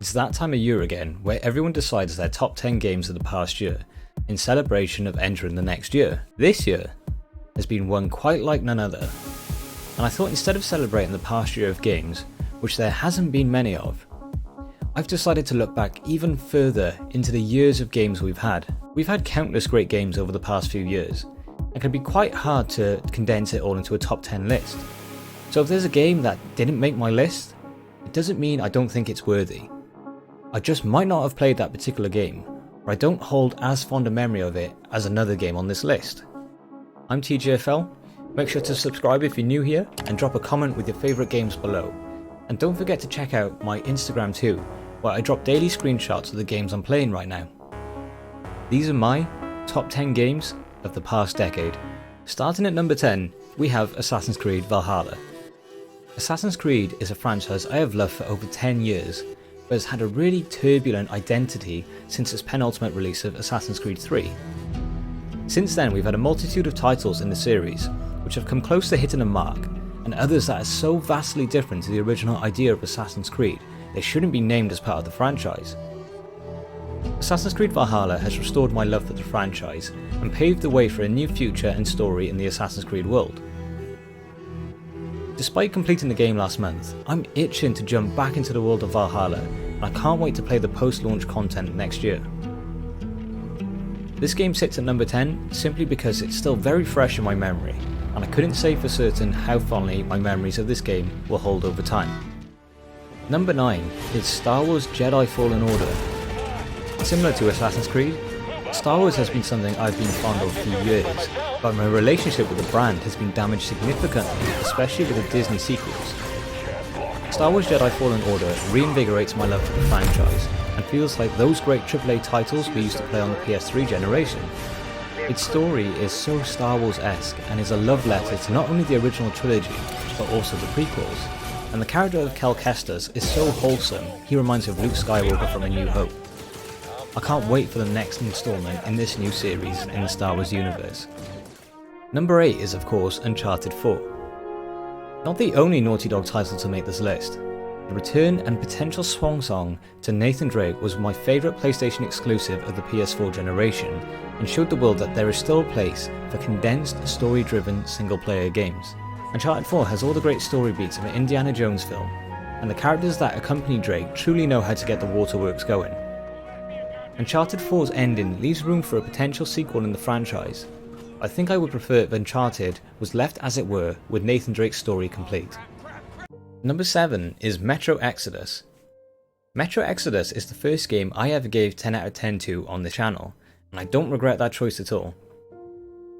It's that time of year again where everyone decides their top 10 games of the past year in celebration of entering the next year. This year has been one quite like none other, and I thought instead of celebrating the past year of games, which there hasn't been many of, I've decided to look back even further into the years of games we've had. We've had countless great games over the past few years, and it can be quite hard to condense it all into a top 10 list. So if there's a game that didn't make my list, it doesn't mean I don't think it's worthy. I just might not have played that particular game, or I don't hold as fond a memory of it as another game on this list. I'm TJFL, make sure to subscribe if you're new here, and drop a comment with your favourite games below. And don't forget to check out my Instagram too, where I drop daily screenshots of the games I'm playing right now. These are my top 10 games of the past decade. Starting at number 10, we have Assassin's Creed Valhalla. Assassin's Creed is a franchise I have loved for over 10 years, but has had a really turbulent identity since its penultimate release of Assassin's Creed 3. Since then, we've had a multitude of titles in the series, which have come close to hitting a mark, and others that are so vastly different to the original idea of Assassin's Creed, they shouldn't be named as part of the franchise. Assassin's Creed Valhalla has restored my love for the franchise, and paved the way for a new future and story in the Assassin's Creed world. Despite completing the game last month, I'm itching to jump back into the world of Valhalla, and I can't wait to play the post-launch content next year. This game sits at number 10 simply because it's still very fresh in my memory, and I couldn't say for certain how fondly my memories of this game will hold over time. Number 9 is Star Wars Jedi Fallen Order. Similar to Assassin's Creed, Star Wars has been something I've been fond of for years, but my relationship with the brand has been damaged significantly, especially with the Disney sequels. Star Wars Jedi Fallen Order reinvigorates my love for the franchise, and feels like those great AAA titles we used to play on the PS3 generation. Its story is so Star Wars-esque and is a love letter to not only the original trilogy, but also the prequels. And the character of Cal Kestis is so wholesome, he reminds me of Luke Skywalker from A New Hope. I can't wait for the next installment in this new series in the Star Wars universe. Number 8 is of course Uncharted 4. Not the only Naughty Dog title to make this list. The return and potential swan song to Nathan Drake was my favourite PlayStation exclusive of the PS4 generation, and showed the world that there is still a place for condensed, story-driven single-player games. Uncharted 4 has all the great story beats of an Indiana Jones film, and the characters that accompany Drake truly know how to get the waterworks going. Uncharted 4's ending leaves room for a potential sequel in the franchise. I think I would prefer if Uncharted was left as it were, with Nathan Drake's story complete. Number 7 is Metro Exodus. Metro Exodus is the first game I ever gave 10 out of 10 to on the channel, and I don't regret that choice at all.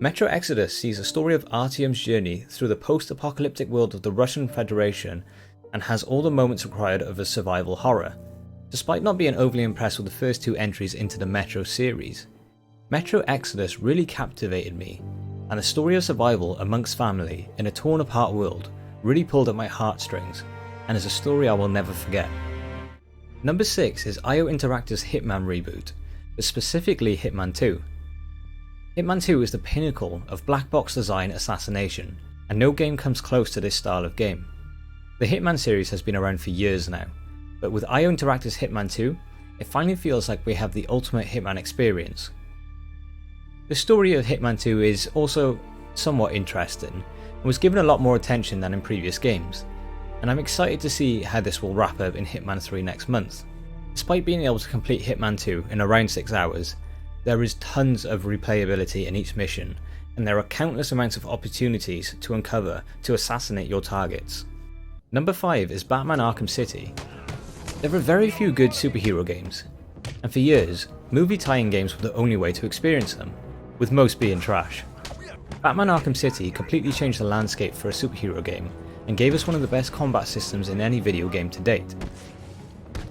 Metro Exodus sees a story of Artyom's journey through the post-apocalyptic world of the Russian Federation, and has all the moments required of a survival horror. Despite not being overly impressed with the first two entries into the Metro series, Metro Exodus really captivated me, and the story of survival amongst family in a torn apart world really pulled at my heartstrings, and is a story I will never forget. Number 6 is IO Interactive's Hitman reboot, but specifically Hitman 2. Hitman 2 is the pinnacle of black box design assassination, and no game comes close to this style of game. The Hitman series has been around for years now, but with IO Interactive's Hitman 2, it finally feels like we have the ultimate Hitman experience. The story of Hitman 2 is also somewhat interesting, and was given a lot more attention than in previous games, and I'm excited to see how this will wrap up in Hitman 3 next month. Despite being able to complete Hitman 2 in around 6 hours, there is tons of replayability in each mission, and there are countless amounts of opportunities to uncover to assassinate your targets. Number 5 is Batman Arkham City. There are very few good superhero games, and for years, movie tie-in games were the only way to experience them, with most being trash. Batman Arkham City completely changed the landscape for a superhero game, and gave us one of the best combat systems in any video game to date.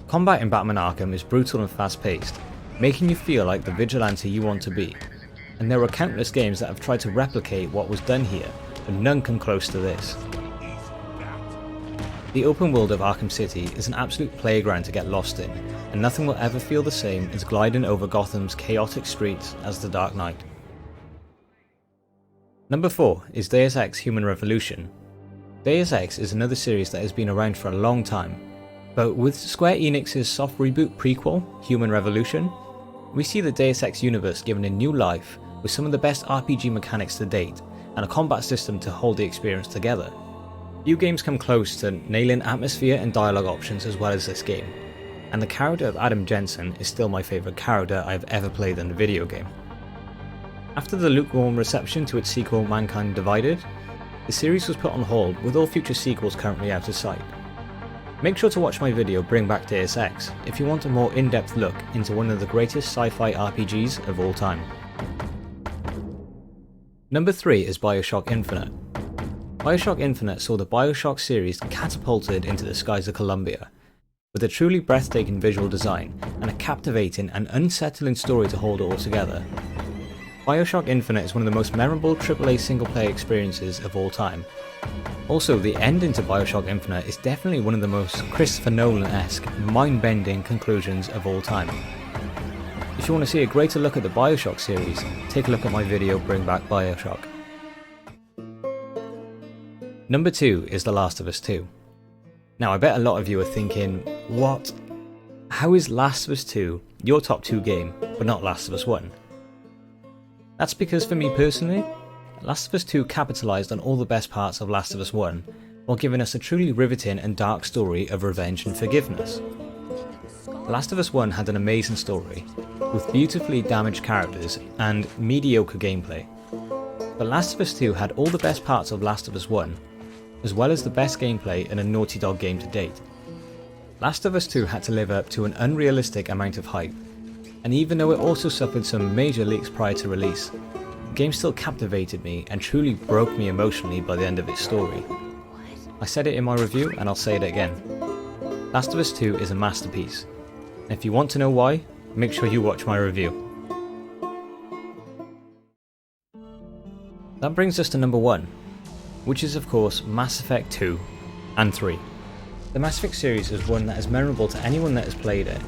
Combat in Batman Arkham is brutal and fast-paced, making you feel like the vigilante you want to be, and there are countless games that have tried to replicate what was done here, but none come close to this. The open world of Arkham City is an absolute playground to get lost in, and nothing will ever feel the same as gliding over Gotham's chaotic streets as the Dark Knight. Number 4 is Deus Ex Human Revolution. Deus Ex is another series that has been around for a long time, But with Square Enix's soft reboot prequel, Human Revolution, we see the Deus Ex universe given a new life with some of the best RPG mechanics to date and a combat system to hold the experience together. Few games come close to nailing atmosphere and dialogue options as well as this game, and the character of Adam Jensen is still my favourite character I've ever played in a video game. After the lukewarm reception to its sequel Mankind Divided, the series was put on hold with all future sequels currently out of sight. Make sure to watch my video Bring Back Deus Ex if you want a more in-depth look into one of the greatest sci-fi RPGs of all time. Number 3 is Bioshock Infinite. Bioshock Infinite saw the Bioshock series catapulted into the skies of Columbia, with a truly breathtaking visual design and a captivating and unsettling story to hold it all together. Bioshock Infinite is one of the most memorable AAA single-player experiences of all time. Also, the ending to Bioshock Infinite is definitely one of the most Christopher Nolan-esque, mind-bending conclusions of all time. If you want to see a greater look at the Bioshock series, take a look at my video Bring Back Bioshock. Number 2 is The Last of Us 2. Now I bet a lot of you are thinking, what? How is Last of Us 2 your top 2 game, but not Last of Us 1? That's because for me personally, Last of Us 2 capitalised on all the best parts of Last of Us 1, while giving us a truly riveting and dark story of revenge and forgiveness. Last of Us 1 had an amazing story, with beautifully damaged characters and mediocre gameplay. But Last of Us 2 had all the best parts of Last of Us 1, as well as the best gameplay in a Naughty Dog game to date. Last of Us 2 had to live up to an unrealistic amount of hype, and even though it also suffered some major leaks prior to release, the game still captivated me and truly broke me emotionally by the end of its story. I said it in my review and I'll say it again. Last of Us 2 is a masterpiece, and if you want to know why, make sure you watch my review. That brings us to number 1, which is of course Mass Effect 2 and 3. The Mass Effect series is one that is memorable to anyone that has played it,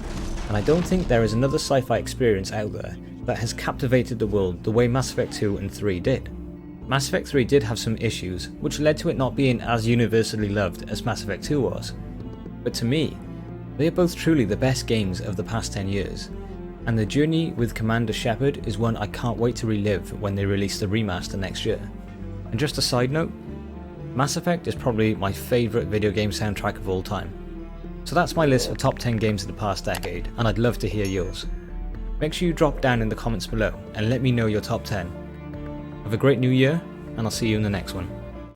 and I don't think there is another sci-fi experience out there that has captivated the world the way Mass Effect 2 and 3 did. Mass Effect 3 did have some issues, which led to it not being as universally loved as Mass Effect 2 was, but to me, they are both truly the best games of the past 10 years, and the journey with Commander Shepard is one I can't wait to relive when they release the remaster next year. And just a side note, Mass Effect is probably my favourite video game soundtrack of all time. So that's my list of top 10 games of the past decade, and I'd love to hear yours. Make sure you drop down in the comments below and let me know your top 10. Have a great new year, and I'll see you in the next one.